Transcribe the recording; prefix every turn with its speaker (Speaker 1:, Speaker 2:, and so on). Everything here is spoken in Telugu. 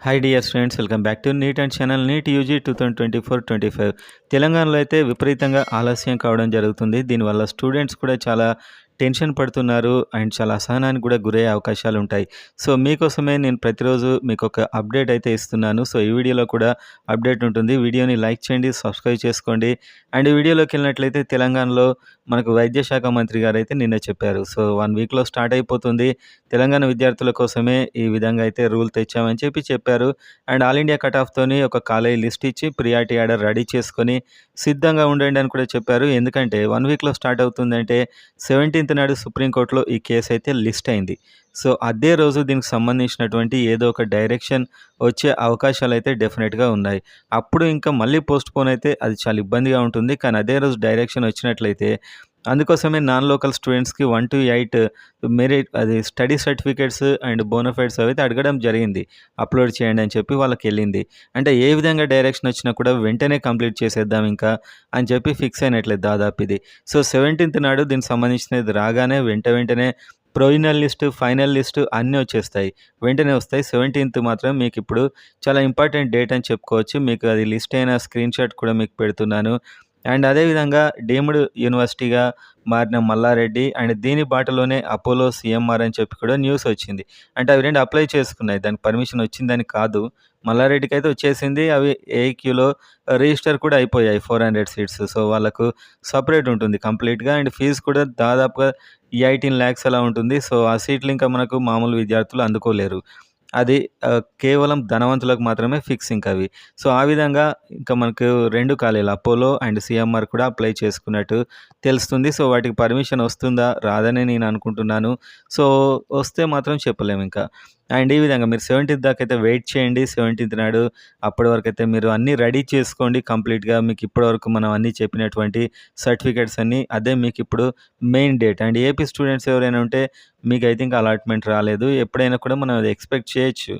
Speaker 1: Hi dear students, welcome back to NEET and channel NEET UG 2024-25. తెలంగాణలో అయితే విపరీతంగా ఆలస్యం కావడం జరుగుతుంది. దీనివల్ల స్టూడెంట్స్ కూడా చాలా టెన్షన్ పడుతున్నారు అండ్ చాలా అసహనానికి కూడా గురయ్యే అవకాశాలు ఉంటాయి. సో మీకోసమే నేను ప్రతిరోజు మీకు ఒక అప్డేట్ అయితే ఇస్తున్నాను. సో ఈ వీడియోలో కూడా అప్డేట్ ఉంటుంది. వీడియోని లైక్ చేయండి, సబ్స్క్రైబ్ చేసుకోండి. అండ్ ఈ వీడియోలోకి వెళ్ళినట్లయితే తెలంగాణలో మనకు వైద్య శాఖ మంత్రి గారు అయితే నిన్న చెప్పారు. సో 1 వీక్లో స్టార్ట్ అయిపోతుంది. తెలంగాణ విద్యార్థుల కోసమే ఈ విధంగా అయితే రూల్ తెచ్చామని చెప్పారు. అండ్ ఆల్ ఇండియా కట్ ఆఫ్‌తోని ఒక కాలేజీ లిస్ట్ ఇచ్చి ప్రియారిటీ ఆర్డర్ రెడీ చేసుకొని సిద్ధంగా ఉండండి అని కూడా చెప్పారు. ఎందుకంటే 1 వీక్‌లో స్టార్ట్ అవుతుందంటే 17th నాడు సుప్రీంకోర్టులో ఈ కేసు అయితే లిస్ట్ అయింది. సో అదే రోజు దీనికి సంబంధించినటువంటి ఏదో ఒక డైరెక్షన్ వచ్చే అవకాశాలైతే డెఫినెట్‌గా ఉన్నాయి. అప్పుడు ఇంకా మళ్ళీ పోస్ట్‌పోన్ అయితే అది చాలా ఇబ్బందిగా ఉంటుంది. కానీ అదే రోజు డైరెక్షన్ వచ్చినట్లయితే అందుకోసమే నాన్ లోకల్ స్టూడెంట్స్‌కి 1-8 మెరిట్ అది స్టడీ సర్టిఫికేట్స్ అండ్ బోనఫైడ్స్ అవైతే అడగడం జరిగింది. అప్‌లోడ్ చేయండి అని చెప్పి వాళ్ళకెళ్ళింది. అంటే ఏ విధంగా డైరెక్షన్ వచ్చినా కూడా వెంటనే కంప్లీట్ చేసేద్దాం ఇంకా అని చెప్పి ఫిక్స్ అయినట్లే దాదాపు ఇది. సో 17th నాడు దీనికి సంబంధించినది రాగానే వెంటనే ప్రొవిజనల్ లిస్ట్, ఫైనల్ లిస్ట్ అన్నీ వచ్చేస్తాయి. వెంటనే వస్తాయి. 17th మాత్రం మీకిప్పుడు చాలా ఇంపార్టెంట్ డేట్ అని చెప్పుకోవచ్చు. మీకు అది లిస్ట్ అయిన స్క్రీన్‌షాట్ కూడా మీకు పెడుతున్నాను. అండ్ అదేవిధంగా డీమ్డ్ యూనివర్సిటీగా మారిన మల్లారెడ్డి అండ్ దీని బాటలోనే అపోలో సీఎంఆర్ అని చెప్పి కూడా న్యూస్ వచ్చింది. అంటే అవి 2 అప్లై చేసుకున్నాయి. దానికి పర్మిషన్ వచ్చిందని కాదు. మల్లారెడ్డికైతే వచ్చేసింది. అవి ఏఈక్యూలో రిజిస్టర్ కూడా అయిపోయాయి 400 సీట్స్. సో వాళ్ళకు సెపరేట్ ఉంటుంది కంప్లీట్‌గా. అండ్ ఫీజు కూడా దాదాపుగా 18 lakhs అలా ఉంటుంది. సో ఆ సీట్లు ఇంకా మనకు మామూలు విద్యార్థులు అందుకోలేరు. అది కేవలం ధనవంతులకు మాత్రమే ఫిక్స్ ఇంకవి. సో ఆ విధంగా ఇంకా మనకు 2 కాలేజీలు అపోలో అండ్ సీఎంఆర్ కూడా అప్లై చేసుకున్నట్టు తెలుస్తుంది. సో వాటికి పర్మిషన్ వస్తుందా? రాదనే నేను అనుకుంటున్నాను. సో వస్తే మాత్రం చెప్పలేమింకా. అండ్ ఈ విధంగా మీరు 17th దాకైతే వెయిట్ చేయండి. 17th నాడు అప్పటి వరకైతే మీరు అన్నీ రెడీ చేసుకోండి కంప్లీట్‌గా. మీకు ఇప్పటివరకు మనం అన్నీ చెప్పినటువంటి సర్టిఫికేట్స్ అన్నీ. అదే మీకిప్పుడు main date. And AP students ఎవరైనా ఉంటే మీకైతే ఇంకా అలాట్‌మెంట్ రాలేదు. ఎప్పుడైనా కూడా మనం అది ఎక్స్‌పెక్ట్ చేయొచ్చు.